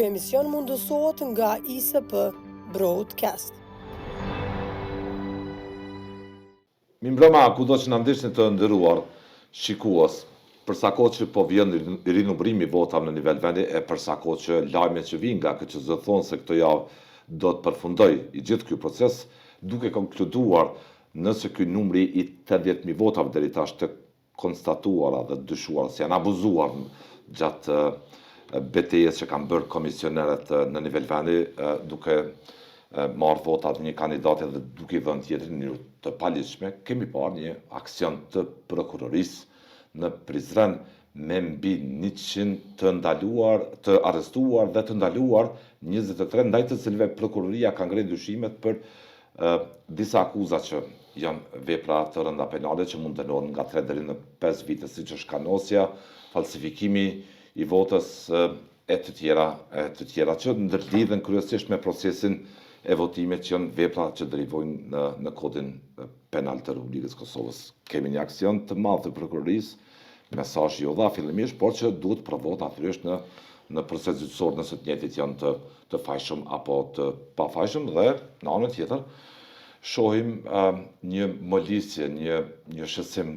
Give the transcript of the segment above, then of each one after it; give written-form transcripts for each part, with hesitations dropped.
emision mundësohet nga ISP Broadcast. Mi mbrëma, kudo që në ndishtë të ndëruar, shikuas, përsa ko që po vjen rinumërimi votave në nivel vendi, e përsa ko që lajme që vinë nga këtë që zë thonë se këtë javë do të përfundoj i gjithë kjo proces, duke konkluduar nëse kjo numri i 80.000 votave deri tash të konstatuara dhe dyshuara se janë abuzuar gjatë betejës që kanë bërë komisionerët në nivel vendi, duke marrë votat një kandidat dhe duke i dhënë tjetër në mënyrë të paligjshme, kemi parë një aksion të prokurorisë në Prizren me mbi 100 të ndaluar, të arrestuar dhe të ndaluar 23 ndaj të cilëve prokuroria ka ngrenë dyshimet për disa akuza që janë vepra të rënda penale që mund dënohen nga 3 deri në 5 vite, siç është kanosja, falsifikimi i votës e të tjera që ndërlidhen kryesisht me procesin e votimit që janë vepra që derivojnë në kodin penal të Republikës Kosovës. Kemi një aksion të madh të prokurorisë, mesazh jo dha fillimisht, por që duhet provohet natyrisht në proces gjyqësor nëse të njëjtit janë të fajshëm apo të pafajshëm dhe në anën tjetër shohim një molisje, një shqetësim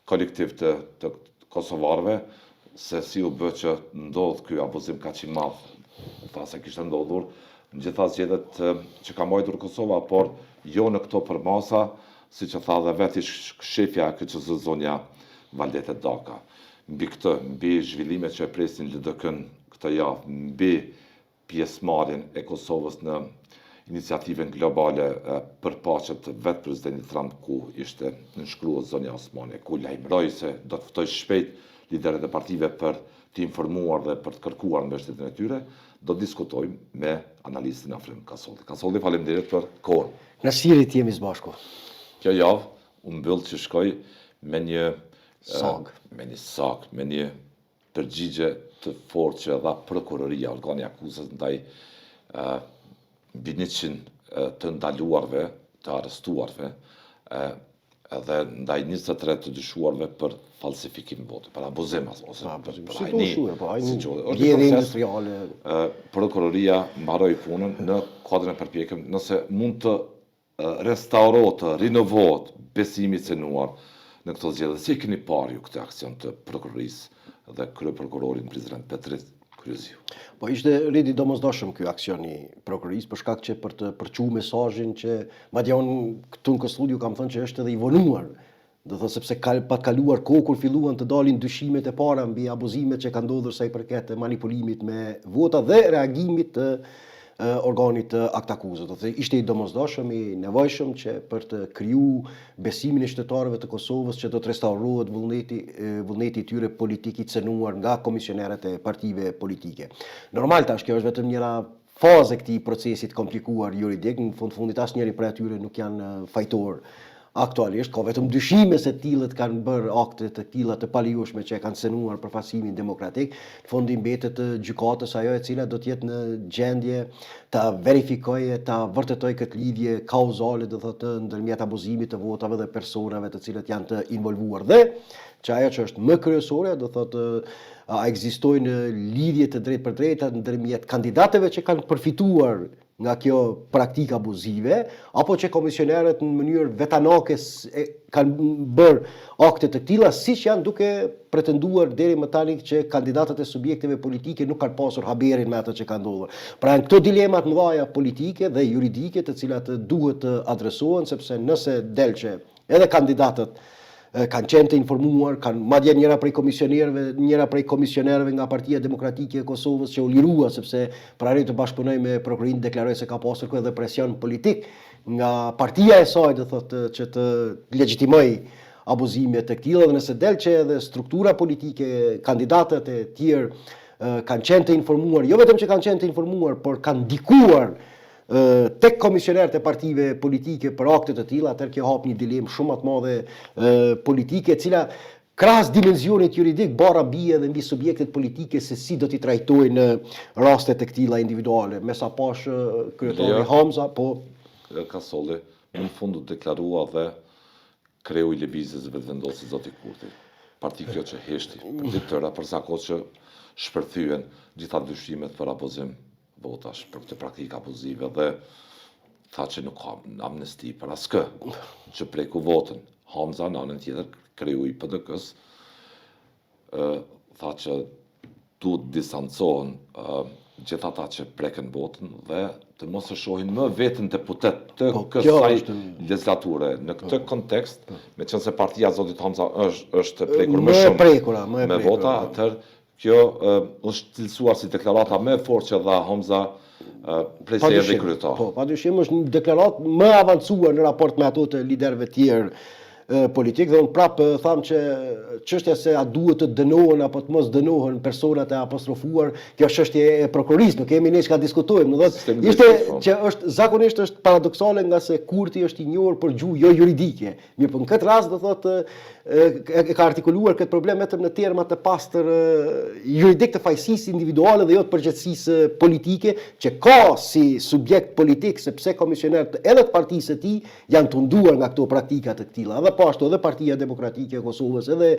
kolektiv të kosovarëve se si u bë që ndodh ky abuzim kaq i madh, thasë kishte ndodhur në gjitha zgjedhjet që ka mbajtur Kosova, por jo në këto përmasa, siç e tha dhe vetë shefja e KQZ zonja Valdete Daka. Mbi zhvillimet që e presin LDK-n këtë javë, mbi pjesëmarrjen e Kosovës në iniciativën globale për paqe të vetë presidentit Trump, ku ishte nënshkruar zonja Osmani, ku lajmëroi se do të ftoj shpejt liderët e partive për të informuar dhe për të kërkuar mbështetjen e tyre, do të diskutojmë me analistin Afrim Kasolli. Kasolli, faleminderit për kohën. Në shirit jemi së bashku. Kjo javë u mbyll që shkoj me një sag, me një përgjigje të fortë që dha prokuroria, organi akuzës ndaj mbi 100 të ndaluarve, të arrestuarve, edhe ndaj 23 të dyshuarve për falsifikim vote, për abuzim ose për hajni. Bjerje industriale. Prokuroria mbaroi punën në kuadrin e përpjekjem nëse mund të restaurohet, të rinovohet besimi i cënuar në këto zgjedhje. Si keni parë ju këtë aksion të prokurorisë dhe kryeprokurorin Prizren Petrit Kryesiu? Po ishte rriti domosdoshëm ky aksion i prokurorisë për shkak që për të përçuar mesazhin që madje unë këtu në studio kam thënë që është edhe i vonuar. Do thotë sepse pa të kaluar kohë kur filluan të dalin dyshimet e para mbi abuzimet që kanë ndodhur sa i përket manipulimit me vota dhe reagimit të organit të aktakuzës. Do thotë ishte i domosdoshëm, i nevojshëm që për të kriju besimin e qytetarëve të Kosovës që do të restaurohet vullneti i tyre politik i cënuar nga komisionerët e partive politike. Normal tash kjo është vetëm njëra fazë e këtij procesi të komplikuar juridik, në fundit asnjëri prej atyre nuk janë fajtor. Aktualisht ka vetëm dyshime se tillët kanë bërë akte të tilla të paligjshme që e kanë cënuar përfaqësimin demokratik. Në fund i mbetet gjykatës ajo e cila do të jetë në gjendje ta verifikojë, ta vërtetojë këtë lidhje kauzale, do thotë ndërmjet abuzimit të votave dhe personave të cilët janë të involvuar. Dhe që ajo që është më kryesore, do thotë a ekzistojnë lidhje të drejtë për drejta ndërmjet kandidatëve që kanë përfituar nga kjo praktikë abuzive, apo që komisionerët në mënyrë vetanake kanë bërë akte të tilla, siç janë duke pretenduar deri më tani që kandidatët e subjekteve politike nuk kanë pasur haberin me atë që ka ndodhur. Pra në këto dilemat mëdha politike dhe juridike të cilat duhet të adresohen, sepse nëse del që edhe kandidatët kanë qenë të informuar, kanë madje njëra prej komisionerëve nga Partia Demokratike e Kosovës që u lirua sepse për arrit të bashkëpunojë me prokurorin deklaroi se ka pasur edhe presion politik nga partia e saj, do thotë që të legjitimojë abuzimet të këtilla, dhe nëse del që edhe struktura politike, kandidatët e tjerë kanë qenë të informuar, jo vetëm që kanë qenë të informuar, por kanë ndikuar tek komisionerët e partive politike për akte të tilla, atëherë kjo hap një dilemë shumë të madhe politike, e cila krahas dimensionit juridik bara bie edhe mbi subjektet politike se si do t'i trajtojnë raste të këtilla individuale. Me sa pash kryetari Hamza, po Kasolli në fund u deklarua dhe kreu i lëvizjes vetëvendosjes zoti Kurti. Parti kjo që heshti, për ditë tëra, përsa kohë që shpërthyen gjitha dyshimet për abuzim votash, për këtë praktikë abuzive dhe tha që nuk ka amnesti për askë që preku votën. Hamza në anën tjetër kriju i PDK-s tha që duhet distancohen gjithë ata që preken votën dhe të mos e shohin më veten deputet të kësaj legislature. Në këtë kontekst, me qenë se partia Zotit Hamza është prekur më shumë me vota, atëherë kjo është cilësuar si deklarata më e fortë që dha Hamza prej se edhe kryetar. Po, padyshim është një deklaratë më avancuar në raport me ato të liderëve tjerë politik, dhe unë prapë tham që çështja se a duhet të dënohen apo të mos dënohen personat e apostrofuar, kjo është çështje e prokurorisë, nuk kemi ne çka diskutojmë. Do të ishte që është zakonisht është paradoksale nga se kurti është i njohur për gjuhë jo juridike. Mirë, por në këtë rast do thotë e ka artikuluar këtë problem vetëm në terma të pastër juridik të fajësisë individuale dhe jo të përgjegjësisë politike, që ka si subjekt politik, sepse komisionerët edhe të partisë së tij janë tunduar nga këto praktika të këtilla. Edhe po ashtu edhe Partia Demokratike e Kosovës edhe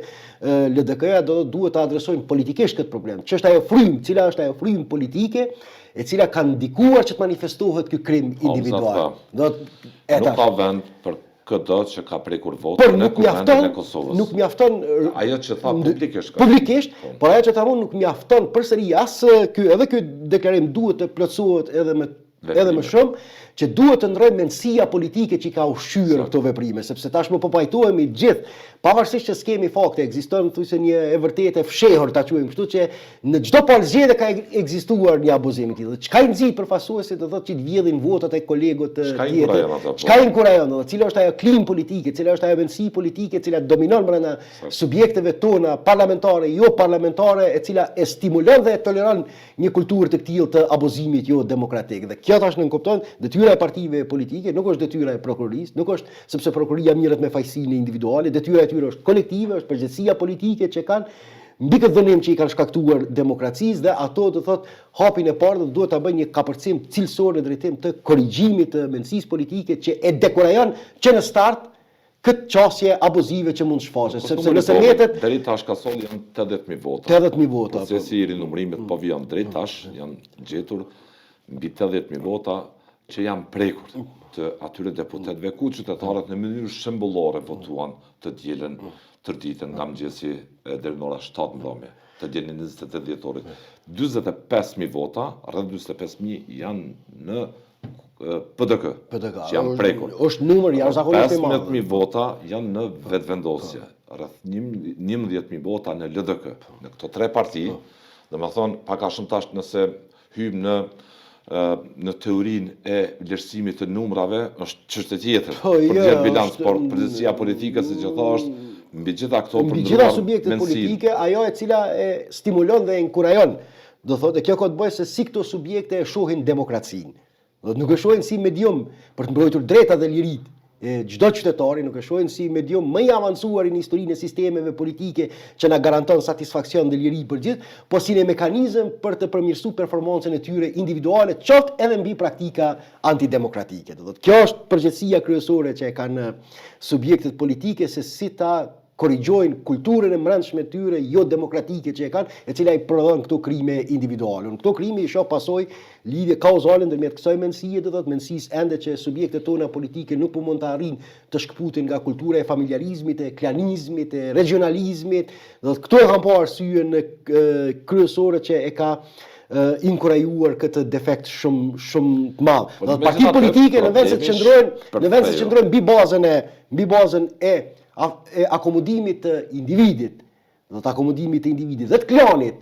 LDK-ja duhet të adresojnë politikisht këtë problem. Që është ajo frymë, cila është ajo frymë politike e cila ka ndikuar që të manifestohet ky krim individual. Nuk ka vend për këtë që ka prekur votën në Kuvendin e Kosovës. Nuk mjafton ajo që tha publikisht. Publikisht, por ajo që tha unë nuk mjafton përsëri as edhe ky deklarim duhet të plotësohet edhe më shumë, që duhet të ndrojmë mendësia politike që i ka ushqyer këto veprime, sepse tashmë po pajtohemi gjithë, pavarësisht që skemi fakte, ekziston thjesht një e vërtetë e fshehur, ta quajmë kështu, që në çdo palë zgjedhje ka ekzistuar një abuzim i tillë. Çka i nxit përfaqësuesit të thotë që të vjedhin votat e kolegët të tjerë. Çka i inkurajon, cila është ajo klim politike, cila është ajo mendësi politike, cila dominon brenda subjekteve tona parlamentare, jo parlamentare, e cila e stimulon dhe e toleron një kulturë të tillë të abuzimit jo demokratik. Dhe kjo tash nuk kupton, detyra e partive politike nuk është detyra e prokurorisë, nuk është sepse prokuroria mirret me fajësinë individuale, detyra e tyre është kolektive, është përgjegjësia politike që kanë mbi këtë dënim që i kanë shkaktuar demokracisë, dhe ato do thotë hapin e parë duhet ta bëjnë një kapërcim cilësor në drejtim të korrigjimit të mendësisë politike që e dekurajon që në start këtë qasje abuzive që mund shfaqet, sepse nëse mjetet deri tash kasol janë 80.000 vota. 80.000 vota. Procesi i rinumërimit po vjen drejt tash, janë gjetur mbi 80.000 vota që janë prekur të atyre deputetëve ku qytetarët në mënyrë shembullore votuan të dielën tërditën nga mëngjesi deri në ora 7 mbrëmje, të dielën 28 dhjetorit. 45.000 vota, rreth 45.000 janë në PDK, që janë prekur. Është numër jashtëzakonisht i madh. 15.000 vota janë në vetvendosje, rreth 11.000 vota në LDK. Në këto tre parti, domethënë pak a shumë tash nëse hym në teorinë e vlerësimit të numrave është çështje tjetër. Për gjithë bilanc, por përgjegjësia politike siç e thash, mbi gjitha këto mbi gjitha subjektet politike, ajo e cila e stimulon dhe e inkurajon. Do thotë kjo ka të bëjë se si këto subjekte e shohin demokracinë. Do nuk e shohin si medium për të mbrojtur drejtat dhe liritë e çdo qytetari, nuk e shohin si medium më i avancuar në historinë e sistemeve politike që na garanton satisfaksion dhe liri për gjithë, por si një mekanizëm për të përmirësuar performancën e tyre individuale, qoftë edhe mbi praktika antidemokratike. Do thotë kjo është përgjegjësia kryesore që e kanë subjektet politike, se si ta korrigjojnë kulturën e brendshme tyre jo demokratike që e kanë, e cila i prodhon këto krime individuale. Këto krime i shoh pasojë lidhje kauzale ndërmjet kësaj mendësie, do thotë mendësisë ende që subjektet tona politike nuk po mund të arrijnë të shkputin nga kultura e familjarizmit, e klanizmit, e regionalizmit. Do thotë këto e kanë pa arsyen kryesore që e ka inkurajuar këtë defekt shumë të madh. Do thotë partitë politike në vend se të qëndrojnë mbi bazën e akomodimit të individit, dhe të klanit,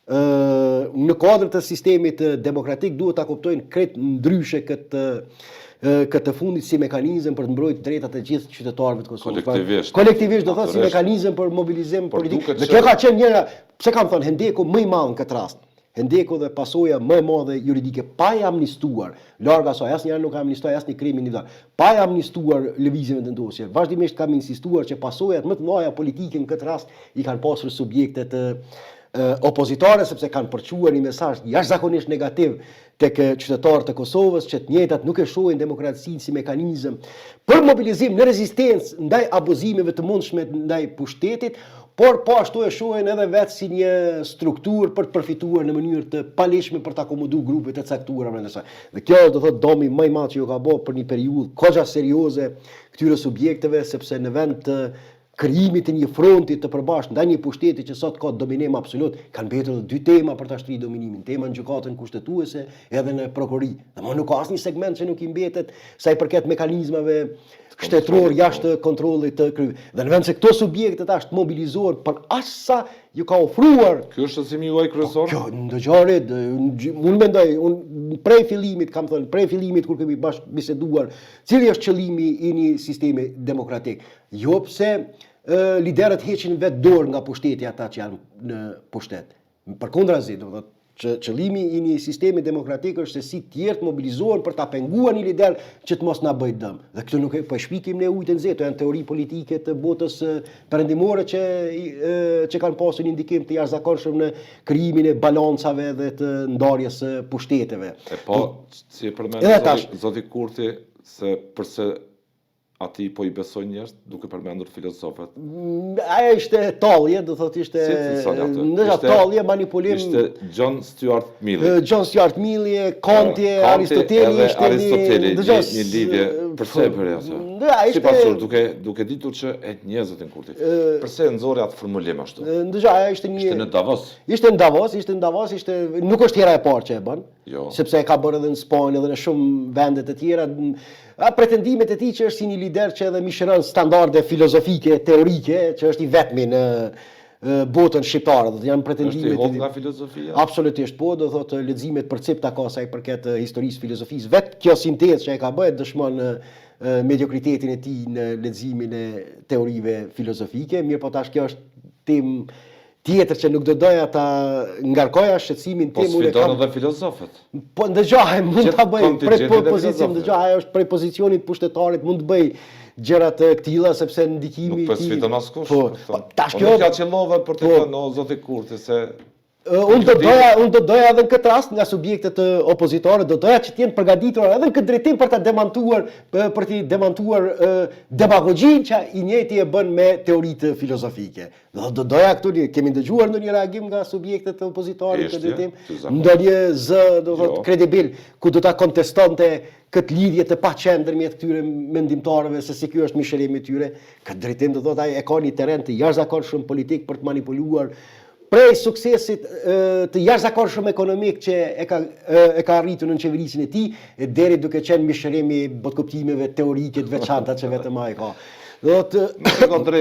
në kuadër të sistemit demokratik duhet ta kuptojnë krejt ndryshe këtë fundit si mekanizëm për të mbrojtur drejtat e gjithë qytetarëve të Kosovës. Kolektivisht do thotë si mekanizëm për mobilizim politik. Dhe kjo ka qenë njëra, pse kam thënë, hendeku më i madh në këtë rast. Hendeku dhe pasoja më e madhe juridike, pa e amnistuar, larg asaj, asnjëherë nuk ka amnistuar asnjë krim individual, pa e amnistuar lëvizjen e vendosje. Vazhdimisht kam insistuar që pasojat më të mëdha politike në këtë rast i kanë pasur subjektet opozitare, sepse kanë përçuar një mesazh jashtëzakonisht negativ tek qytetarët e Kosovës, që të njëjtat nuk e shohin demokracinë si mekanizëm për mobilizim në rezistencë ndaj abuzimeve të mundshme ndaj pushtetit, por po ashtu e shohin edhe vetë si një strukturë për të përfituar në mënyrë të palishme për të akomodu grupet e caktuara brenda saj. Dhe kjo do thotë domi më i madh që ju ka bërë për një periudhë kogja serioze këtyre subjekteve, sepse në vend të krijimit të një fronti të përbashkët ndaj një pushteti që sot ka dominim absolut, kanë mbetur dy tema për ta shtrirë dominimin, tema në gjykatën kushtetuese edhe në prokurori. Domthonë nuk ka asnjë segment që nuk i mbetet sa i përket mekanizmave shtetëror jashtë kontrollit të krye. Dhe në vend se këto subjekte tash mobilizohen për asa ju ka ofruar. Ky është shqetësimi juaj kryesor? Kjo ndëgjore, unë mendoj, unë prej fillimit kam thënë, prej fillimit kur kemi bashkë biseduar, cili është qëllimi i një sistemi demokratik. Jo pse liderët heqin vetë dorë nga pushteti ata që janë në pushtet. Përkundrazi, do të thotë qëllimi i një sistemi demokratik është se si tjertë mobilizohen për ta penguar një lider që të mos na bëjë dëm. Dhe këtë nuk e po shpikim ne ujë të nxehtë, janë teori politike të botës perëndimore që kanë pasur një ndikim të jashtëzakonshëm në krijimin e balancave dhe të ndarjes së pushteteve. E po, si e përmend zoti Kurti se përse ati po i besoj njerëz duke përmendur filozofët. Ajo ishte tallje, do thotë ishte tallje, manipulim. Ishte John Stuart Mill. John Stuart Mill, Kanti, Aristoteli ishte një lidhje përse bëri atë. Si pasur duke ditur që e njeh zotin Kurti. Përse nxorri atë formulim ashtu? Ndërsa ajo ishte në Davos. Ishte në Davos, nuk është hera e parë që e bën. Jo. Sepse e ka bërë edhe në Spanjë edhe në shumë vende të tjera. Pretendimet e tij që është si një lider që edhe mishëron standarde filozofike, teorike, që është i vetmi në botën shqiptare, do të janë pretendimet. Është i holl nga filozofia? Absolutisht po, do thotë leximet përcipta ka sa i përket historisë filozofisë. Vetë kjo sintezë që e ka bërë dëshmon mediokritetin e tij në leximin e teorive filozofike, mirë po tash kjo është temë tjetër që nuk do doja ta ngarkoja shqetësimin tim. Po sfidon edhe filozofët. Po ndëgjoj, mund ta bëj prej pozicion, ndëgjoj, ajo është prej pozicionit pushtetarit, mund të bëj gjëra të këtilla sepse ndikimi i tij. Nuk sfidon askush. Po tash kjo ja qellove për të thënë o zoti Kurti se unë do doja edhe në këtë rast nga subjektet opozitore, do doja që të jenë përgatitur edhe në këtë drejtim për të demantuar demagogjinë që i njëjti e bën me teoritë filozofike. Do doja këtu kemi ndëgjuar ndonjë reagim nga subjektet opozitore në këtë drejtim, ndonjë zë do thotë kredibil ku do ta kontestonte këtë lidhje të paqen ndërmjet këtyre mendimtarëve se si ky është mishërimi i tyre. Këtë drejtim do thotë ai e ka një terren të jashtëzakonshëm politik për të manipuluar prej suksesit të jashtëzakonshëm ekonomik që e ka arritur në qeverisin e tij, deri duke qenë mishërimi botkuptimeve teorike të veçanta që vetëm ai ka.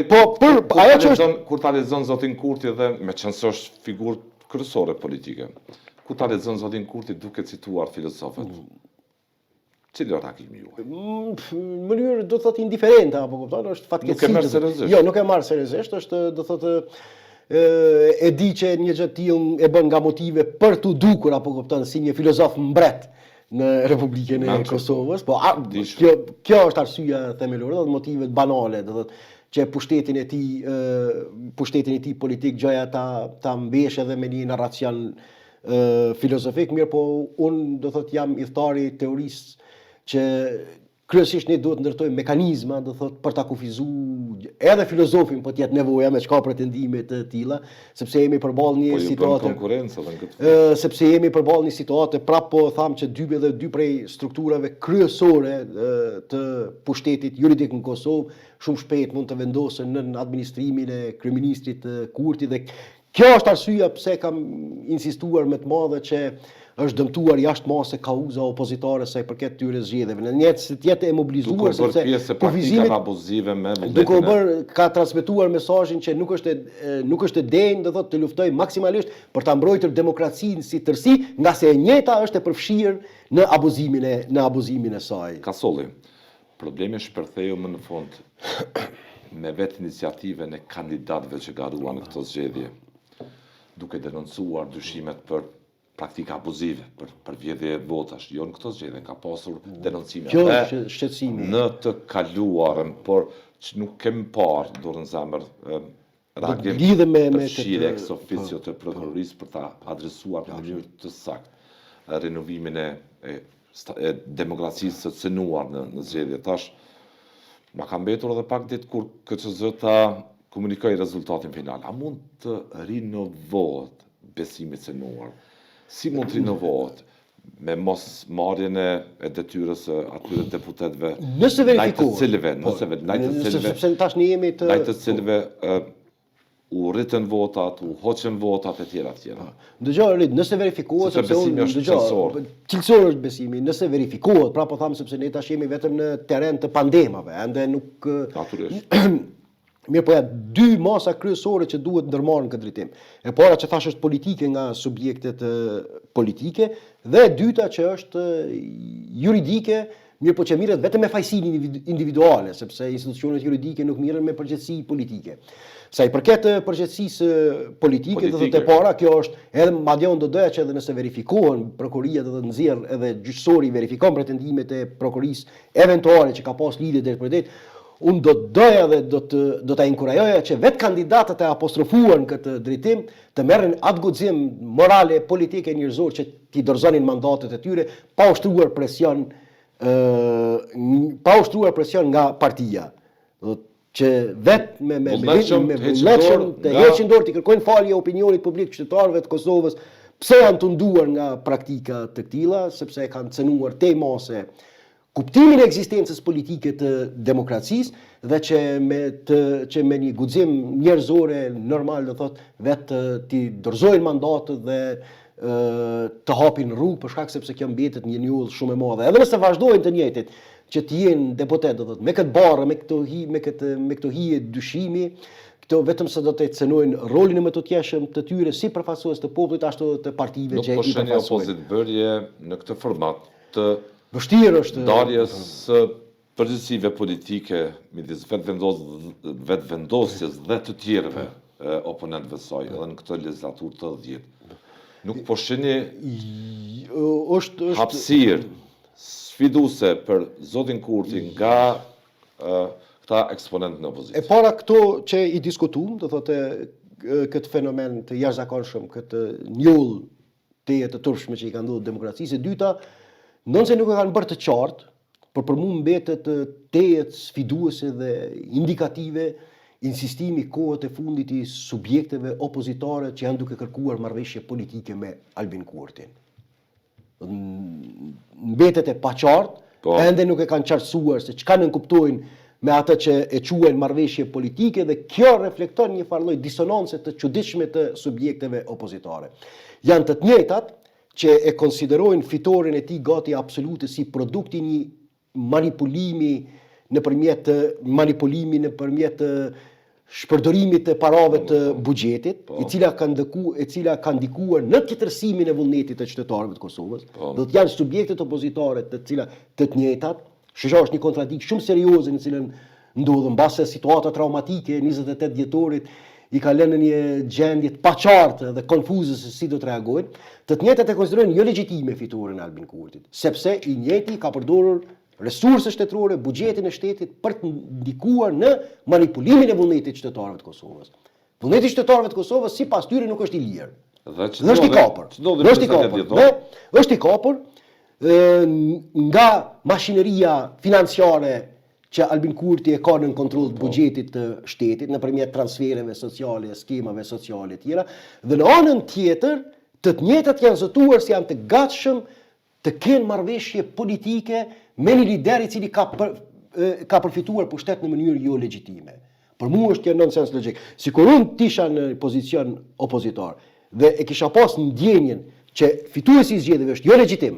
Kur ta lexon zotin Kurti dhe me qenë se është figurë kryesore politike, kur ta lexon zotin Kurti duke cituar filozofët, cili është takimi juaj? Në mënyrë do thotë indiferente apo kupton, është fatkeqësi. Nuk e merr seriozisht. Jo, nuk e marr seriozisht, është do thotë e di që një gjë të tillë e bën nga motive për t'u dukur apo kupton si një filozof mbret në Republikën e Kosovës. Po kjo është arsyeja themelore, do motivet banale, do thotë që pushtetin e tij politik gjoja ta mbesh edhe me një narracion filozofik, mirë po unë do thotë jam i thari teorisë që kryesisht ne duhet ndërtojmë mekanizma, do thotë për ta kufizuar edhe filozofin po të jetë nevoja me çka pretendime të tilla, sepse jemi përballë një situatë konkurrencë edhe në këtë. Sepse jemi përballë një situatë, prapë po tham që dy prej strukturave kryesore të pushtetit juridik në Kosovë shumë shpejt mund të vendosen në administrimin e kryeministrit Kurti dhe kjo është arsyeja pse kam insistuar më të madhe që është dëmtuar jashtë mase kauza opozitare sa i përket këtyre zgjedhjeve. Në një të jetë e mobilizuar sepse kufizimet abuzive me duke u bërë ka transmetuar mesazhin që nuk është e denjë do thotë të luftoj maksimalisht për ta mbrojtur demokracinë si tërësi, nga se e njëjta është e përfshirë në abuzimin e saj. Kasolli, problemi shpërtheu më në fund me vetë iniciativën e kandidatëve që garuan në këto zgjedhje, duke denoncuar dyshimet për praktika abuzive, për vjedhje votash, jo në këto zgjedhje ka pasur denoncime. Kjo është shqetësimi. Në të kaluarën, por që nuk kemi parë dorën zemër reagim përfshirje ex officio të prokurorisë për ta adresuar në mënyrë të saktë renovimin e demokracisë së cënuar në zgjedhje. Tash ma ka mbetur edhe pak ditë kur KCZ-ta komunikoj rezultatin final. A mund të rinovohet besimi i cënuar? Si mund të rinovohet? Me mos marrjen e detyrës atyre deputetëve, Nëse verifikohet. sepse tash ne jemi të ndaj të cilëve u rritën votat, u hoqën votat e tjera. Dëgjoj, Rit, nëse verifikohet Sepse besimi është cilësor. Cilësor është besimi, nëse verifikohet, pra po tham sepse ne tash jemi vetëm në terren të pandemave, ende nuk Natyrisht. Mirë, po ja dy masa kryesore që duhet ndërmarrën në këtë drejtim. E para që thash është politike nga subjektet politike dhe e dyta që është juridike, mirë po që mirët vetëm me fajsinë individuale, sepse institucionet juridike nuk mirën me përgjegjësi politike. Sa i përket përgjegjësisë politike, do të para, kjo është edhe madje unë do doja që edhe nëse verifikohen, prokuria do të nxjerr edhe gjyqësori verifikon pretendimet e prokurisë eventuale që ka pas lidhje deri për ditë. Unë do të doja dhe do ta inkurajoja që vetë kandidatët e apostrofuar në këtë drejtim të merren atë guxim morale, politike, njerëzor që t'i dorëzonin mandatet e tyre pa ushtruar presion nga partia. Që vetë me vullnetshëm të heqin dorë të kërkojnë falje opinionit publik qytetarëve të Kosovës pse janë tunduar nga praktika të tilla, sepse kanë cënuar te mase kuptimin e ekzistencës politike të demokracisë dhe që me një guxim njerëzore normal do thotë vetë t'i dorëzojnë mandatet dhe të hapin rrugë për shkak sepse kjo mbetet një njollë shumë e madhe. Edhe nëse vazhdojnë të njëjtit që të jenë deputet, do thotë, me këtë barrë, me këto hije dyshimi, këto vetëm se do të cenojnë rolin e më të tjeshëm të tyre si përfaqësues të popullit ashtu të partive që i përfaqësojnë. Nuk po sheni opozitbërje në këtë format të vështirë është ndarjes së përgjegjësive politike midis vetëvendosjes dhe të tjerëve oponentëve të saj edhe në këtë legislaturë të 10. Nuk po sheni hapësirë sfiduese për zotin Kurti nga këta eksponentë në opozicion. E para këto që i diskutuam, do thotë këtë fenomen të jashtëzakonshëm, këtë njollë teje të turpshme që i ka ndodhur demokracisë. E dyta, nëse nuk e kanë bërë të qartë, por për mua mbetet tejet sfiduese dhe indikative insistimi kohët e fundit i subjekteve opozitare që janë duke kërkuar marrëveshje politike me Albin Kurtin. Mbetet e paqartë, ende nuk e kanë qartësuar se çka nënkuptojnë me atë që e quajnë marrëveshje politike dhe kjo reflekton një farë lloj disonance të çuditshme të subjekteve opozitare. Janë të njëjtat që e konsiderojnë fitoren e tij gati absolute si produkti një manipulimi nëpërmjet shpërdorimit të parave të buxhetit, e cila ka ndikuar në tjetërsimin e vullnetit të qytetarëve të Kosovës. Do të janë subjektet opozitare të cilat të njëjtat, është një kontradikt shumë serioze në cilën ndodhen mbase situata traumatike e 28 dhjetorit i ka lënë në një gjendje të paqartë dhe konfuze se si do të reagojnë. Të njëjtat e konsiderojnë jo legjitime fitoren e Albin Kurtit, sepse i njëjti ka përdorur resurse shtetërore, buxhetin e shtetit për të ndikuar në manipulimin e vullnetit të qytetarëve të Kosovës. Vullneti i qytetarëve të Kosovës sipas tyre nuk është i lirë. Dhe është i kapur. Është i kapur nga mashineria financiare që Albin Kurti e ka në kontroll të buxhetit të shtetit nëpërmjet transfereve sociale, skemave sociale të tjera, dhe në anën tjetër, të njëjtat janë zotuar se janë të gatshëm të kenë marrëveshje politike me një lider i cili ka përfituar pushtet në mënyrë jo legjitime. Për mua është kjo nonsens logjik. Sikur unë tisha në pozicion opozitar dhe e kisha pas ndjenjen që fituesi i zgjedhjeve është jo legjitim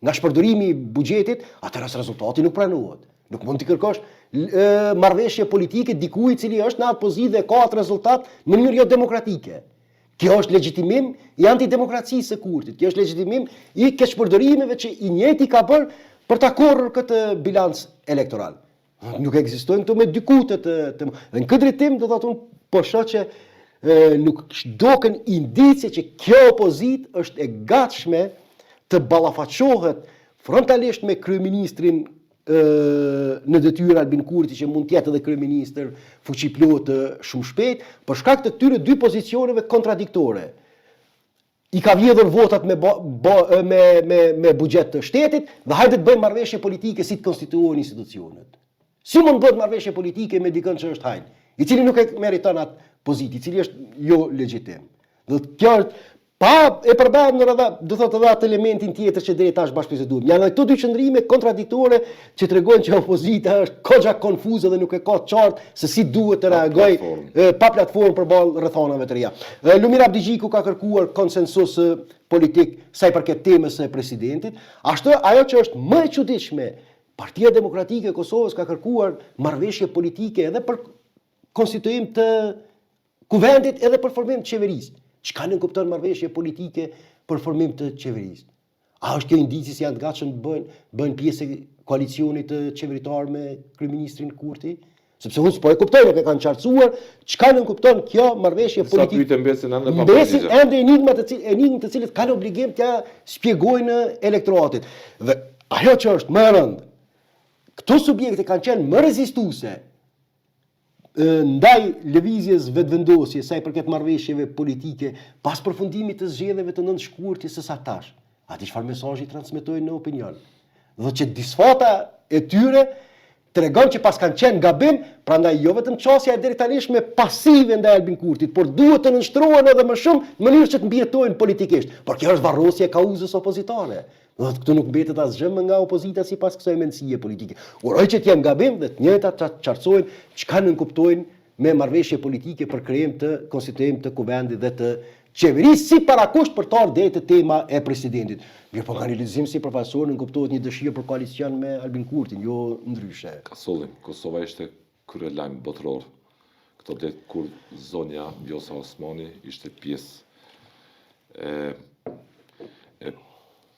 nga shpërdorimi i buxhetit, atëherë rezultati nuk pranohet. Nuk mund të kërkosh marrëveshje politike dikujt i cili është në atë pozitë dhe ka atë rezultat në mënyrë jo demokratike. Kjo është legjitimim i antidemokracisë së Kurtit. Kjo është legjitimim i keqpërdorimeve që i njëjti ka bërë për ta korrur këtë bilanc elektoral. Nuk ekzistojnë këto me dykutet dhe në këtë drejtim do thotë unë po shoh që nuk doken indicie që kjo opozitë është e gatshme të ballafaqohet frontalisht me kryeministrin në detyrë Albin Kurti që mund të jetë edhe kryeministër fuqiplot shumë shpejt për shkak të këtyre dy pozicioneve kontradiktore. I ka vjedhur votat me buxhet të shtetit dhe hajde të bëjmë marrëveshje politike si të konstituohen institucionet. Si mund bëhet marrëveshje politike me dikën që është hajnë? i cili nuk e meriton atë pozitë, i cili është jo legjitim. Do të kjo është pa e përballur do thotë edhe atë elementin tjetër që deri tash bashkëbiseduam. Janë këto dy qëndrime kontradiktore që tregojnë që opozita është goxha konfuze dhe nuk e ka qartë se si duhet të reagojë pa platformë përballë rrethonave të reja. Lumir Abdigjiku ka kërkuar konsensus politik sa i përket temës së presidentit. Ashtu ajo që është më e çuditshme, Partia Demokratike e Kosovës ka kërkuar marrëveshje politike edhe për konstituim të kuvendit edhe për formim të qeverisë. Çka nuk kupton marrëveshje politike për formim të qeverisë? A është kjo indici se janë të gatshëm të bëjnë pjesë e koalicionit të qeveritar me kryeministrin Kurti? Sepse unë s'po e kuptoj, nuk e kanë qartësuar çka nuk kupton kjo marrëveshje politike. Sa pyetje mbesin ende pa mbesin ende enigma të cilët kanë obligim t'ja shpjegojnë elektoratit. Dhe ajo që është më e rëndë, këto subjekte kanë qenë më rezistuese ndaj lëvizjes vetëvendosje sa i përket marrëveshjeve politike pas përfundimit të zgjedhjeve të 9 shkurtit se sa tash. Atë çfarë mesazhi transmetojnë në opinion. Dhe që disfata e tyre tregon që pas kanë qenë gabim, prandaj jo vetëm çësia e drejtanishme pasive ndaj Albin Kurtit, por duhet të nënshtrohen edhe më shumë në mënyrë që të mbijetojnë politikisht. Por kjo është varrosje e kauzës opozitare. Do të këtu nuk mbetet asgjë nga opozita sipas kësaj mendësie politike. Uroj që të jenë gabim dhe të njëjtat qartësojnë çka nuk kuptojnë me marrëveshje politike për krijim të konstituim të kuvendit dhe të qeverisë si parakusht për të ardhur deri te tema e presidentit. Mirë, po kanë lexim si përfaqësor nuk kuptohet një dëshirë për koalicion me Albin Kurtin, jo ndryshe. Ka sollim, Kosova ishte kryelajm botëror. Këto ditë kur zonja Vjosa Osmani ishte pjesë e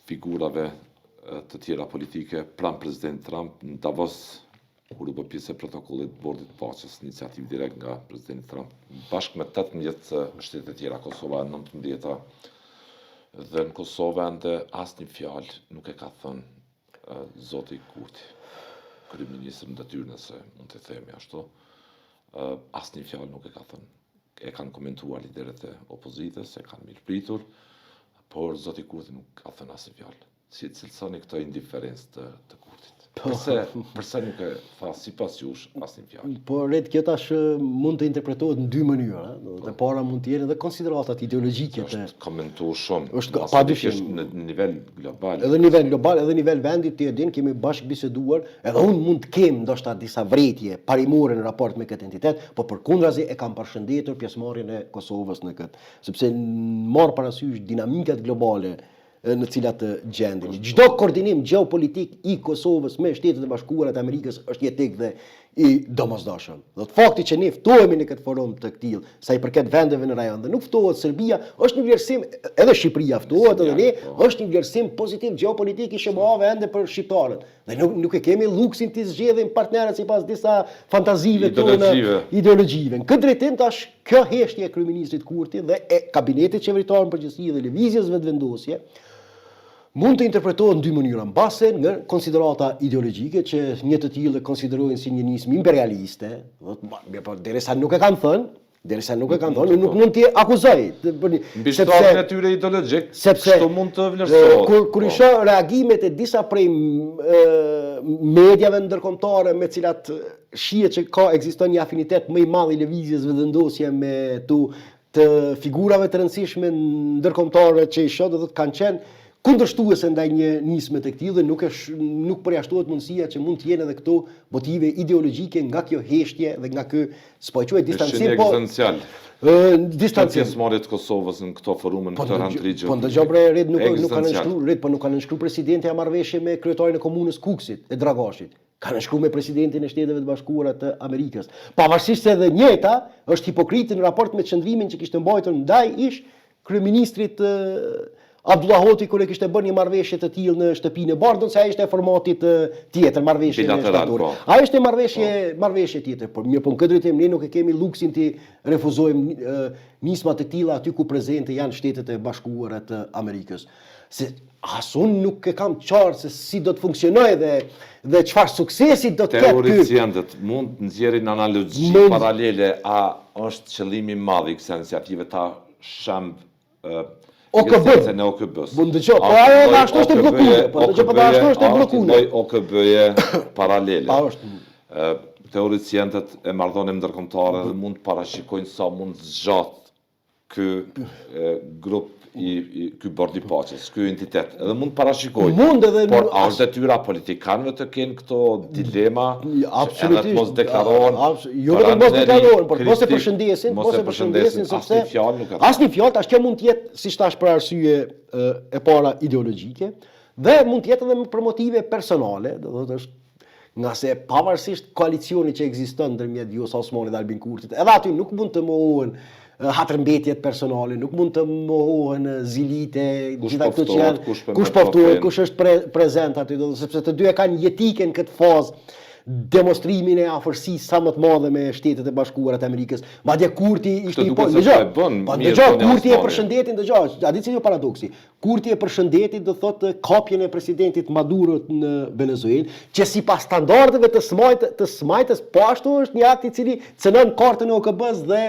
figurave të tjera politike pranë president Trump në Davos, kur u bë pjesë e protokollit të bordit të paqes, iniciativë direkt nga presidenti Trump, bashkë me 18 shtete tjera, Kosova 19-ta, dhe në Kosovë ende asnjë fjalë nuk e ka thënë zoti Kurti, kryeministri në detyrë nëse mund të themi ashtu, asnjë fjalë nuk e ka thënë. E kanë komentuar liderët e opozitës, e kanë mirëpritur, por zoti Kurti nuk ka thënë asnjë fjalë. Si cilësoni këtë indiferencë të Kurtit? Përse nuk e tha sipas jush asnjë fjalë? Po red kjo tash mund të interpretohet në dy mënyra, e para mund të jenë edhe konsideratat ideologjike të është komentuar shumë. Është padyshim në nivel global. Edhe nivel global, edhe nivel vendit të edin kemi bashkë biseduar, edhe unë mund të kem ndoshta disa vretje parimore në raport me këtë entitet, po përkundrazi e kam përshëndetur pjesëmarrjen e Kosovës në këtë, sepse marr parasysh dinamikat globale në cilat të gjendemi. Çdo koordinim gjeopolitik i Kosovës me Shtetet e Bashkuara të Amerikës është jetik dhe i domosdoshëm. Do të fakti që ne ftohemi në këtë forum të këtill, sa i përket vendeve në rajon dhe nuk ftohet Serbia, është një vlerësim, edhe Shqipëria ftohet edhe ne, është një vlerësim pozitiv gjeopolitik i SBA-ve ende për shqiptarët. Dhe nuk e kemi luksin të zgjedhim partnerët sipas disa fantazive tona ideologjive. Në këtë drejtim tash kjo heshtje e kryeministrit Kurti dhe e kabinetit qeveritar në përgjithësi dhe lëvizjes vetëvendosje mund të interpretohet në dy mënyra, mbase nga konsiderata ideologjike që një të tillë konsiderojnë si një nismë imperialiste, por derisa nuk e kanë thënë, nuk mund t'i akuzoj. Mbi shtatën e tyre ideologjik, kështu mund të vlerësohet. Kur i shoh reagimet e disa prej mediave ndërkombëtare me cilat shihet që ekziston një afinitet më i madh i lëvizjes vetëvendosje me të figurave të rëndësishme ndërkombëtare që i shoh, do të kanë qenë kundërshtuese ndaj një nisme të këtij dhe nuk përjashtohet mundësia që mund të jenë edhe këto motive ideologjike nga kjo heshtje dhe nga ky s'po e quaj distancim, po distancim të Kosovës në këto forume në këtë randrigje. Po ndëgjoj bre, nuk kanë nënshkruar presidenti a marrëveshje me kryetarin e komunës Kuksit, e Dragashit. Kanë nënshkruar me presidentin e Shteteve të Bashkuara të Amerikës. Pavarësisht se edhe njëta është hipokritë në raport me çndrimin që kishte mbajtur ndaj kryeministrit Abdullah Hoti kur e kishte bërë një marrëveshje të tillë në shtëpinë e Bardhën, se ai ishte formatit tjetër, marrëveshje shtatore. Ai ishte marrëveshje tjetër, por mirë, po në këtë drejtim ne nuk e kemi luksin të refuzojmë nisma të tilla aty ku prezente janë Shtetet e Bashkuara të Amerikës. Se asun nuk e kam qartë se si do të funksionojë dhe çfarë suksesi do të ketë ky. Teoricianët mund të nxjerrin analogji paralele, a është qëllimi i madh i kësaj iniciative ta shëmb OKB-s. Mund të thotë, po ajo ashtu është e bllokuar, po ashtu është e bllokuar. OKB-je paralele. teoricientët e marrëdhënieve ndërkombëtare dhe mund të parashikojnë sa mund zgjat ky grup ky bord i paqes, ky entitet. Edhe mund të parashikojnë. Mund edhe por a është detyra politikanëve të kenë këto dilema? Absolutisht. Mos deklarohen. Jo vetëm mos deklarohen, por mos e përshëndesin sepse asnjë fjalë tash kjo mund të jetë, siç thash, për arsye e para ideologjike dhe mund të jetë edhe për motive personale, do të thotë është nga se pavarësisht koalicioni që ekziston ndërmjet Vjosa Osmanit dhe Albin Kurtit, edhe aty nuk mund të mohohen hatërmbetjet personale, nuk mund të mohohen zilite, gjitha këto që janë, kush poftohet, kush është prezent aty, sepse të dy e kanë jetike në këtë fazë demonstrimin e afërsisë sa më të madhe me Shtetet e Bashkuara të Amerikës. Madje Kurti ishte i Kurti e përshëndetin, a di si jo paradoksi. Kurti e përshëndeti do thotë kapjen e presidentit Maduro në Venezuelë, që sipas standardeve të smajtës po ashtu është një akt i cili cënon kartën e OKB-s dhe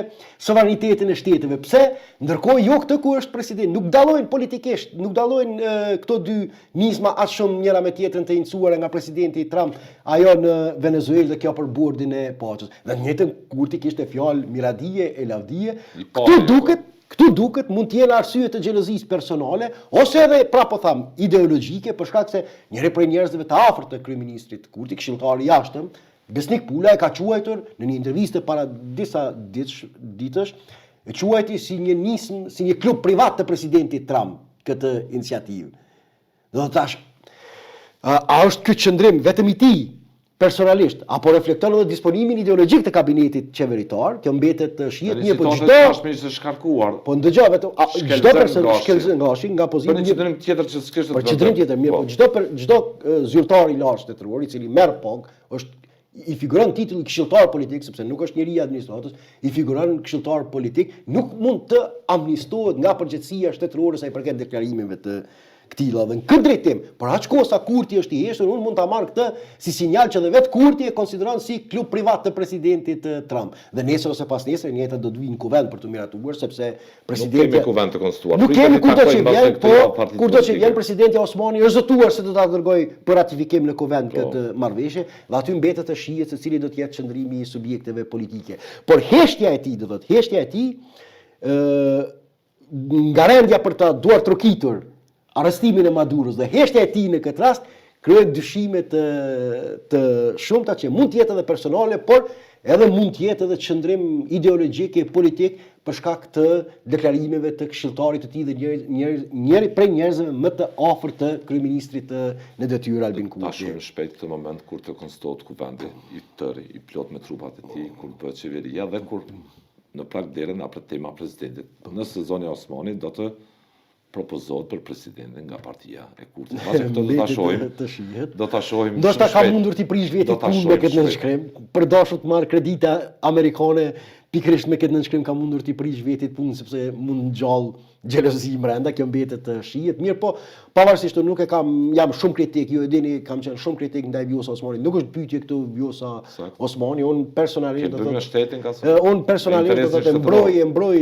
sovranitetin e shteteve. Pse? Ndërkohë jo këtë ku është president, nuk dallojnë politikisht, nuk dallojnë këto dy nisma as shumë njëra me tjetrën të injcuara nga presidenti Trump, ajo në Venezuelë dhe kjo për bordin e paqes. Dhe në njëjtën Kurti kishte fjalë miradije e lavdije. Këtu duket mund të jenë arsye të xhelozisë personale ose edhe prapë tham ideologjike, për shkak se njëri prej njerëzve të afërt të kryeministrit Kurti, këshilltari i jashtëm, Besnik Pula, e ka quajtur në një intervistë para disa ditësh, e quajti si një klub privat të presidentit Trump këtë iniciativë. Do të thash, a është ky qëndrim vetëm i tij personalisht, apo reflekton edhe disponimin ideologjik të kabinetit qeveritar, kjo mbetet shihet një po çdo është shkarkuar. Po ndëgjoj vetëm çdo person shkelzën nga pozita një qendrim tjetër që s'kishte. Për qendrim tjetër, mirë, po çdo zyrtar i lartë shtetëror i cili merr pog i figuron titulli këshilltar politik, sepse nuk është njeri i administratës, i figuron këshilltar politik, nuk mund të amnistohet nga përgjegjësia shtetërore sa i përket deklarimeve të këtilla dhe në këtë drejtim, për aq kohë sa Kurti është i heshtur, unë mund ta marr këtë si sinjal që edhe vetë Kurti e konsideron si klub privat të presidentit Trump. Dhe nesër ose pas nesër njëjta do të vinë në kuvent për të miratuar, sepse presidenti nuk kemi kuvent të konstituar. Nuk kemi kurdo që vjen, po kurdo që vjen presidenti Osmani është zëtuar se do ta dërgoj për ratifikim në kuvent këtë marrëveshje, dhe aty mbetet të shihet se cili do të jetë qëndrimi i subjekteve politike. Por heshtja e tij, do thotë, heshtja e tij nga rendja për ta duar trokitur arrestimin e Maduros dhe heshtja e tij në këtë rast krijon dyshime të shumta që mund të jetë edhe personale, por edhe mund të jetë edhe qëndrim ideologjik e politik për shkak të deklarimeve të këshilltarit të tij dhe njëri prej njerëzve më të afërt të kryeministrit në detyrë Albin Kurti. Tash shumë shpejt këtë moment kur të konstituohet kuvendi i tërë, i plot me trupat e tij, kur bëhet qeveria dhe kur në prag derën apo tema presidentit. Nëse zonja Osmani do të propozohet për presidentin nga partia e Kurtit. Pasi këto do ta shohim. Do ta shohim. Ndoshta ka mundur të prish vjetit punë me këtë nënshkrim, për dashur të marrë kredita amerikane, pikërisht me këtë nënshkrim ka mundur të prish vjetit punë sepse mund ngjall xhelozi brenda, kjo mbetet të shihet. Mirë, po pavarësisht nuk e jam shumë kritik, ju e dini, kam qenë shumë kritik ndaj Vjosa Osmanit. Nuk është pyetje këtu Vjosa Osmani, unë personalisht do të mbroj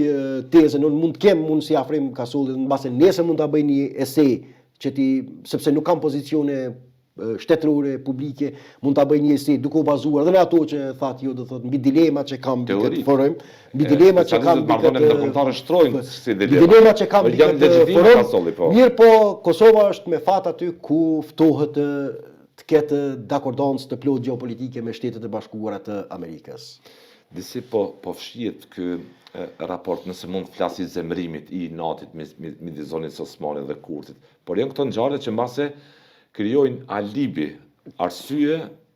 tezën, unë mund të kem si Afrim Kasulli, mbase nesër mund ta bëj një esej sepse nuk kam pozicione shtetërore publike, mund ta bëj një esej duke u bazuar edhe në ato që thatë ju, do thotë mbi dilemat që kam mbi këtë forum, mbi dilemat që kam mbi këtë ndërkombëtarë shtrojnë si dilema. Dilemat që kam mbi këtë forum. Mirë, po Kosova është me fat aty ku ftohet të ketë dakordancë të plot gjeopolitike me Shtetet e Bashkuara të Amerikës. Disi po fshihet ky raport, nëse mund të flasi zemrimit i natit midis zonës Osmanit dhe Kurtit. Por janë këto ngjarje që mbase krijojnë alibi, arsye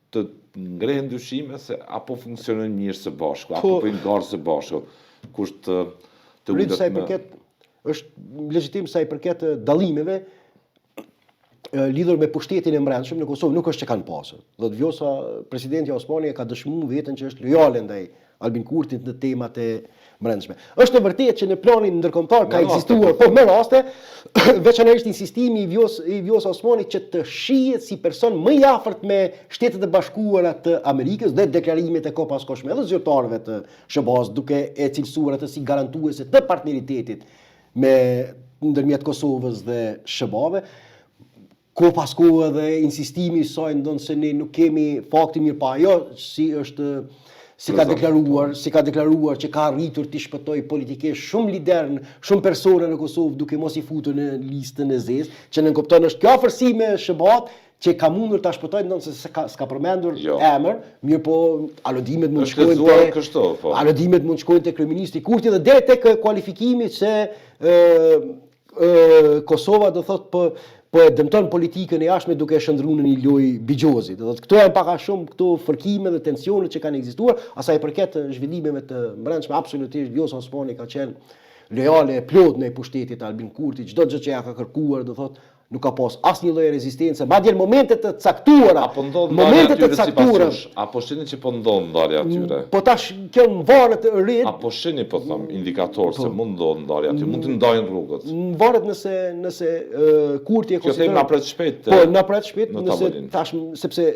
të ngrehen dyshime se apo funksionojnë mirë së bashku, apo po i ngarë së bashku. Kush të ulet sa i përket është legjitim sa i përket dallimeve lidhur me pushtetin e brendshëm në Kosovë, nuk është që kanë pasur. Do të Vjosa, presidenti Osmani ka dëshmuar veten që është lojale ndaj Albin Kurtit në temat e brendshme. Është e vërtetë që në planin ndërkombëtar ka ekzistuar, po me raste, veçanërisht insistimi i Vjosa Osmanit që të shihet si person më i afërt me Shtetet e Bashkuara të Amerikës dhe deklarimet e kopaskoshme edhe zyrtarëve të SHBA-s, duke e cilësuar atë si garantuese të partneritetit ndërmjet Kosovës dhe SHBA-ve. ko pas kohë dhe insistimi i saj ndonë se ne nuk kemi fakti mirë pa ajo si ka deklaruar që ka arritur të shpëtoj politikesh shumë lider, shumë persona në Kosovë duke mos i futur në listën e zezë, që në nënkupton është kjo afërsi me SHBA që ka mundur ta shpëtoj ndonë se s'ka përmendur emër, mirë po alodimet mund shkojnë te kryeministri Kurti dhe deri tek kualifikimi se Kosova do thot po e dëmton politikën e jashtme duke e shndruar në një lojë bigjozi. Do thotë këto janë pak a shumë këto fërkime dhe tensionet që kanë ekzistuar, asaj i përket zhvillimeve të brendshme absolutisht Vjosa Osmani ka qenë lojale plot në pushtetit të Albin Kurti, çdo gjë që ja ka kërkuar, do thotë nuk ka pas asnjë lloj rezistence, madje në momente të caktuara. Apo shihni që po ndodh ndarja atyre. Po tash kjo varet rrit. Apo shihni po them indikator se mund ndodh ndarja aty, mund të ndajnë rrugët. Varet nëse Kurti e konsideron. Kjo na pret shpejt. Po na pret shpejt nëse tash sepse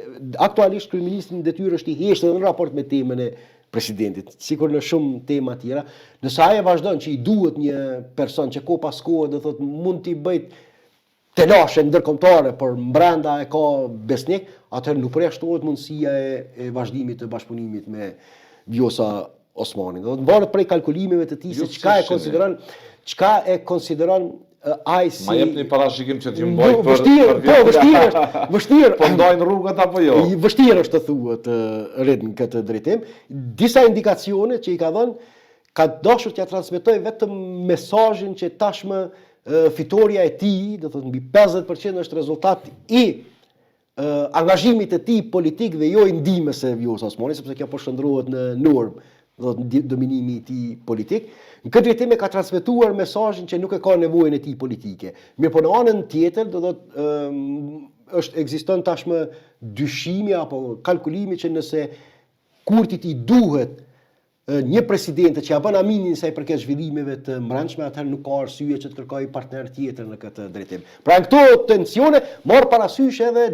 aktualisht kryeministri në detyrë është i heshtë në raport me temën e presidentit, sikur në shumë tema tjera. Nëse ai vazhdon që i duhet një person që ko pas kohë do thotë mund t'i bëjt telashe ndërkombëtare, por brenda e ka besnik, atëherë nuk përjashtohet mundësia e vazhdimit të bashkëpunimit me Vjosa Osmani. Do të varet prej kalkulimeve të tij se çka e konsideron ai si. Ma jepni parashikim që t'ju mbaj për vështirë. Po ndajnë rrugët apo jo? Vështirë është të thuhet rrit në këtë drejtim. Disa indikacione që i ka dhënë ka dashur t'ia transmetoj vetëm mesazhin që tashmë fitoria e tij, do thotë mbi 50% është rezultat i angazhimit të tij politik dhe jo i ndihmës së Vjosa Osmani, sepse kjo po shndrohet në normë, do të dominimi i tij politik. Në këtë drejtim ka transmetuar mesazhin që nuk e ka nevojën e tij politike. Mirë, po në anën tjetër, do thotë ekziston tashmë dyshimi apo kalkulimi që nëse Kurtit i duhet një presidente që ja bën aminin sa i përket zhvillimeve të brendshme, atëherë nuk ka arsye që të kërkojë partner tjetër në këtë drejtim. Pra në këto tensione marr parasysh edhe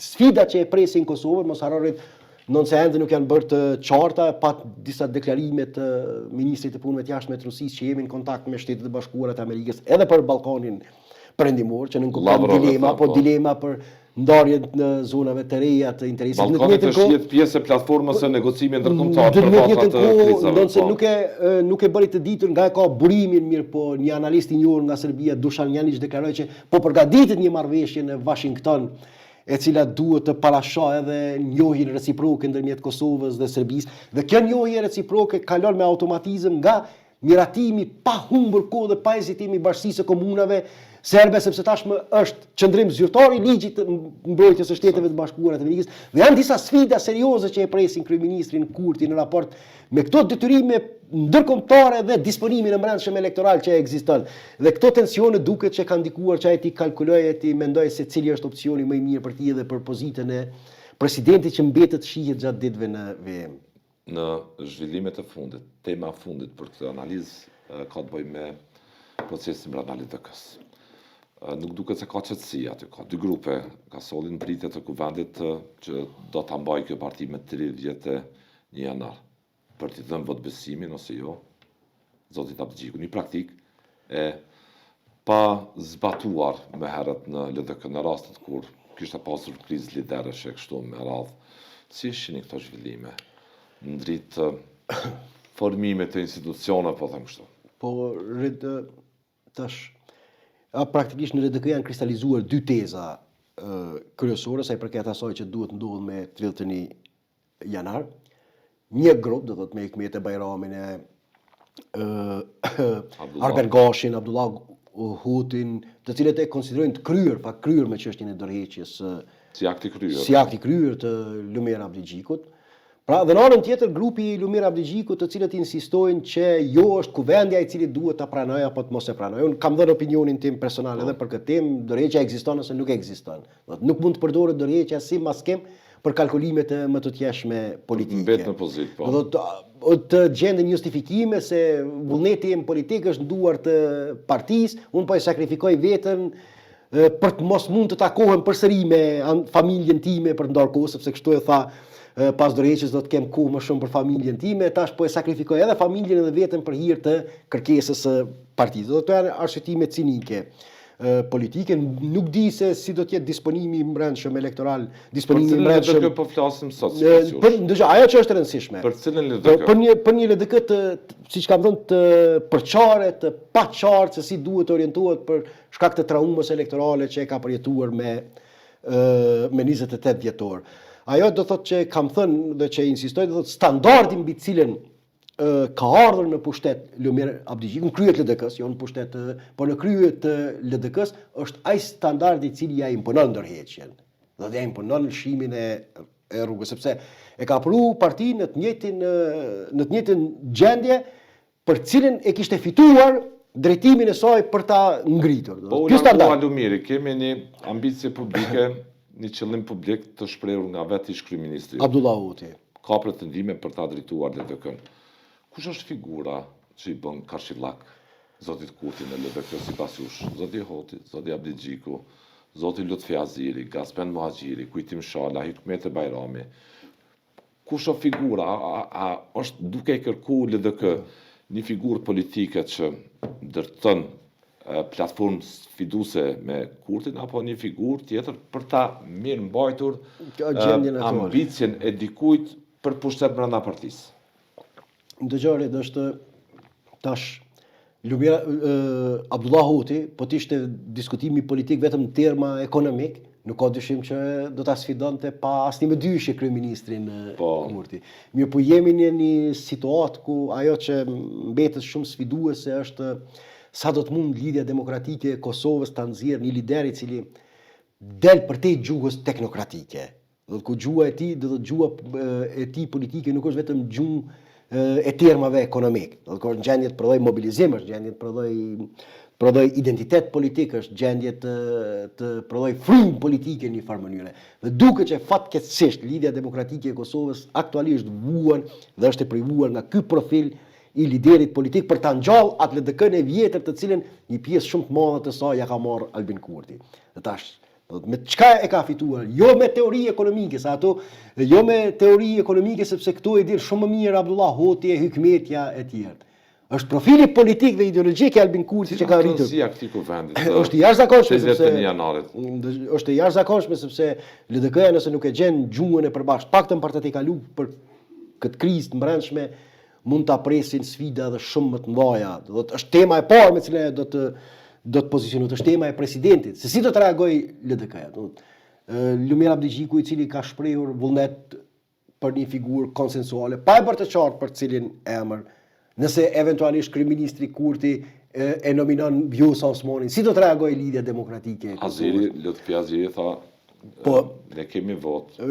sfidat që e presin Kosovën, mos harrorit nëse ende nuk janë bërë të qarta, pa disa deklarime të ministrit të punëve të jashtme të Rusisë që jemi në kontakt me Shtetet e Bashkuara të Amerikës edhe për Ballkanin Perëndimor, që nënkupton dilema për ndarjet në zonave të reja të interesit. Ballkanit është jetë pjesë e platformës së negocimit ndërkombëtar për fatat të krizave. Ndonse nuk e bëri të ditur nga e ka burimin, mirë po një analist i njohur nga Serbia, Dušan Njanić, deklaroi që po përgatitet një marrëveshje në Washington e cila duhet të parashojë edhe njohjen reciproke ndërmjet Kosovës dhe Serbisë. Dhe kjo njohje reciproke kalon me automatizëm nga miratimi pa humbur kohë dhe pa hezitim i Bashkisë së Komunave serbe, sepse tashmë është qëndrim zyrtar i ligjit të mbrojtjes së Shteteve të Bashkuara të Amerikës dhe janë disa sfida serioze që e presin kryeministrin Kurti në raport me këto detyrime ndërkombëtare dhe disponimin e brendshëm elektoral që ekziston. Dhe këto tensione duket që kanë ndikuar që ai ti kalkulojë ti mendoj se cili është opsioni më i mirë për ti dhe për pozitën e presidentit që mbetet shihet gjatë ditëve në VM. Në zhvillimet e fundit, tema e fundit për këtë analizë ka të bëjë me procesin brenda LDK-s. Nuk duket se ka qetësi aty, ka dy grupe, ka sollin pritje të kuvendit që do ta mbajë kjo parti me 31 janar për t'i dhënë vot besimin ose jo zotit Abdxhiku. Një praktik e pa zbatuar më herët në LDK në rastet kur kishte pasur krizë lideresh e kështu me radhë. Si shihni këto zhvillime? Ndrit formime të institucione, po them kështu. Po tash praktikisht në LDK janë kristalizuar dy teza kryesore sa i përket asaj që duhet ndodhë me 31 janar. Një grup, do thotë me Hikmet e Bajramin e Arben Gashin, Abdullah Hutin, të cilët e konsiderojnë të kryer me çështjen e dorëheqjes si akti kryer të Lumir Abdixhikut. Pra, dhe në anën tjetër, grupi Lumir Abdixhikut, të cilët insistojnë që jo është kuvendi ai i cili duhet ta pranojë apo të mos e pranojë. Unë kam dhënë opinionin tim personal edhe për këtë temë, dorëheqja ekziston ose nuk ekziston. Nuk mund të përdoret dorëheqja si maskem për kalkulimet më të tjeshme politike. Mbet në pozitë, po. Do të gjenden justifikime se vullneti im politik është në duart të partisë, unë po e sakrifikoj veten për të mos mund të takohem përsëri me familjen time për të ndarë kohë, sepse kështu e tha pas dorëheqjes do të kem kohë më shumë për familjen time, tash po e sakrifikoj edhe familjen edhe veten për hir të kërkesës së partisë. Do të janë arsyetime cinike. politike, nuk di se si do të jetë disponimi i brendshëm elektoral, Për disponimi i cilën brendshëm. LDK po flasim sot, sipas jush? Ndërsa ajo që është e rëndësishme. Për cilën LDK? Për një LDK të, siç kam thënë, të përqare, të pa qartë se si duhet të orientohet për shkak të traumës elektorale që e ka përjetuar me 28 vjetor. Ajo do thotë që kam thënë dhe që insistoj, do thotë standardi mbi cilën ka ardhur në pushtet Lumir Abdigjiku, në kryet LDK-s, jo në pushtet, por në kryet LDK-s, është ai standardi i cili ja imponon ndërheqjen. Do të ja imponon lëshimin e rrugës, sepse e ka pru parti në të njëjtën gjendje për cilën e kishte fituar drejtimin e saj për ta ngritur. Po Ky standard. Lumiri, kemi një ambicie publike, një qëllim publik të shprehur nga vetë ish kryeministri. Abdullah Hoti. Ka pretendime për ta drejtuar LDK-n. Kush është figura që i bën karshillak zotit Kurti në LDK sipas jush? Zoti Hoti, zoti Abdigjiku, zoti Lutfi Aziri, Gaspen Muhaxhiri, Kujtim Shala, Hikmet Bajrami. Kush është figura? A është duke kërku LDK një figurë politike që ndërton platformë sfiduse me Kurtin, apo një figurë tjetër për ta mirë mbajtur ambicjen e dikujt për pushtet brenda partisë? Ndëgjore, është tash Abdullah Hoti, po t'ishte diskutimi politik vetëm në terma ekonomik, nuk ka dyshim që do ta sfidonte pa asnjë më dyshje kryeministrin Kurti. Mirë, po jemi në një situatë ku ajo që mbetet shumë sfiduese është sa do të mund lidhja demokratike e Kosovës ta nxjerrë një lider i cili del përtej gjuhës teknokratike. Do të ku gjuha e tij, do të gjuha e tij politike nuk është vetëm gjuhë e termave ekonomik. Do të thotë gjendje të prodhoj mobilizim, është gjendje të prodhoj identitet politik, është gjendje të prodhoj frymë politike në një farë mënyre. Dhe duket që fatkeqësisht lidhja demokratike e Kosovës aktualisht vuan dhe është e privuar nga ky profil i liderit politik për ta ngjall atë LDK-n e vjetër të cilën një pjesë shumë të madhe të saj ja ka marrë Albin Kurti. Dhe tash me çka e ka fituar? Jo me teori ekonomike, sa ato, jo me teori ekonomike sepse këto e din shumë më mirë Abdullah Hoti e Hykmetja e tjerë. Është profili politik dhe ideologjik i Albin Kurti që ka rritur. Si këtij kuvendit. Është i jashtëzakonshëm sepse janarit. Është i jashtëzakonshëm sepse LDK-ja nëse nuk e gjen gjuhën e përbashkët, paktën për të kaluar për këtë krizë të brendshme, mund ta presin sfida edhe shumë më të mëdha. Do të është tema e parë me cilën do të pozicionohet, është tema e presidentit. Se si do të reagojë LDK-ja? Lumir Abdigjiku, i cili ka shprehur vullnet për një figurë konsensuale, pa e bërë të qartë për cilin emër, nëse eventualisht kryeministri Kurti e nominon Vjosa Osmanin, si do të reagojë lidhja demokratike e Kosovës? Lutfi Aziri tha, ne kemi votë.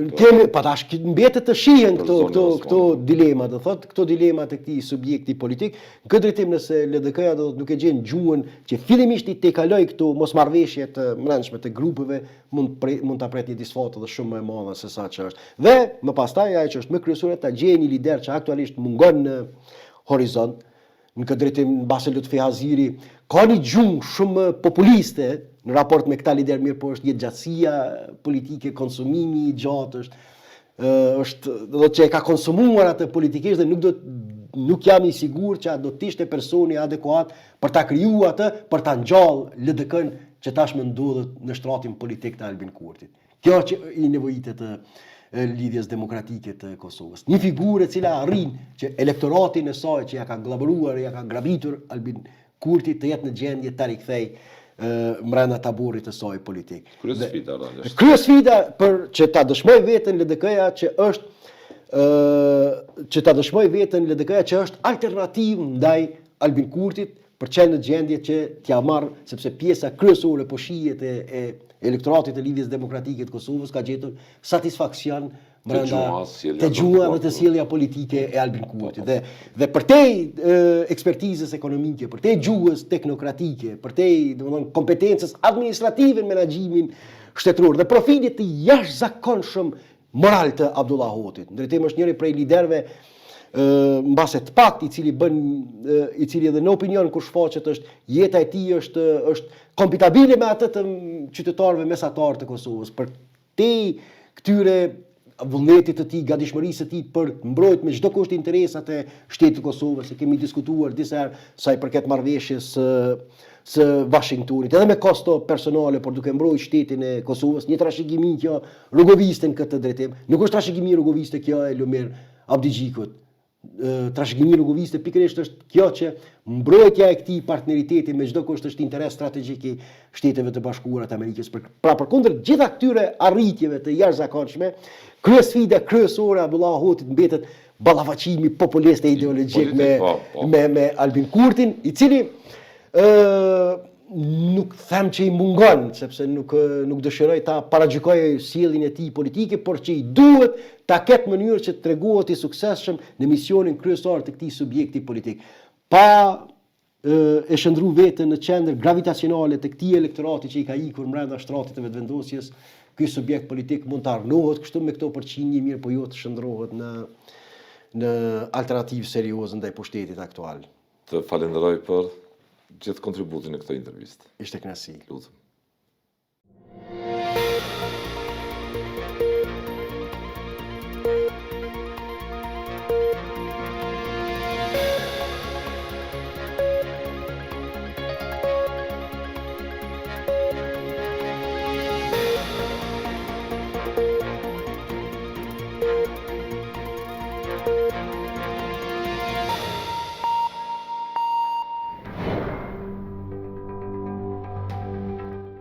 Pa tash mbetet të shihen këto dilema, do thotë, këto dilema të këtij subjekti politik. Në këtë drejtim nëse LDK-ja do nuk e gjen gjuhën që fillimisht i tejkaloj këto mosmarrëveshje të brendshme të grupeve, mund ta pret një disfatë edhe shumë më e madhe se sa që është. Dhe më pastaj ajo që është më kryesore ta gjejë një lider që aktualisht mungon në horizont. Në këtë drejtim mbase Lutfi Aziri ka një gjuhë shumë populiste në raport me këta lider, mirë, po është jetëgjatësia politike, konsumimi i gjatë, është do të që e ka konsumuar atë politikisht dhe nuk jam i sigurt që do të ishte personi adekuat për ta krijuar atë, për ta ngjallë LDK-n që tashmë ndodhet në shtratin politik të Albin Kurtit. Kjo që i nevojitet lidhjes demokratike të Kosovës. Një figurë e cila arrin që elektoratin e saj që ja ka glaburuar, ja ka grabitur Albin Kurti të jetë në gjendje ta rikthej mbrenda taburit të saj politik. Kryesfida për që ta dëshmoj veten LDK-ja që është alternativë ndaj Albin Kurtit për çel në gjendje që t'ja marr, sepse pjesa kryesore po shihet e elektoratit të lidhjes demokratike të Kosovës ka gjetur satisfaksion brenda të gjuha dhe të sjellja politike e Albin Kurtit. Dhe përtej ekspertizës ekonomike, përtej gjuhës teknokratike, përtej kompetencës administrative në menaxhimin shtetëror dhe profilit të jashtëzakonshëm moral të Abdullah Hotit. Në drejtim është njëri prej liderëve mbase të pakt i cili edhe në opinion kur shfaqet është jeta e tij është kompitabile me atë të qytetarëve mesatar të Kosovës. Për te këtyre vullnetit të tij, gatishmërisë së tij për mbrojt me çdo kusht interesat e shtetit të Kosovës, se kemi diskutuar disa herë sa i përket marrëveshjes së Washingtonit, edhe me kosto personale, por duke mbrojtur shtetin e Kosovës, një trashëgimi kjo rrugoviste në këtë drejtim. Nuk është trashëgimi rrugoviste kjo e Lumir Abdigjikut. Trashëgimi rrugoviste pikërisht është kjo që mbrojtja e këtij partneriteti me çdo kusht është interes strategjik i Shteteve të Bashkuara të Amerikës. Pra përkundër gjitha këtyre arritjeve të jashtëzakonshme, kryesfida kryesore e Abdullah Hoxhit mbetet ballafaqimi populist e ideologjik me Albin Kurtin, i cili nuk them që i mungon, sepse nuk dëshiroj ta paragjykoj sjelljen e tij politike, por që i duhet ta ketë mënyrë që të tregohet i suksesshëm në misionin kryesor të këtij subjekti politik. Pa e shndru veten në qendër gravitacionale të këtij elektorati që i ka ikur brenda shtratit të vetëvendosjes, ky subjekt politik mund të arnohet kështu me këto përqindje mirë, po jo të shndrohet në alternativë serioze ndaj pushtetit aktual. Të falenderoj për gjithë kontributin në këtë intervistë. Ishte kënaqësi. Lutem.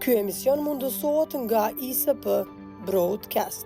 Ky emision mundësohet nga ISP Broadcast.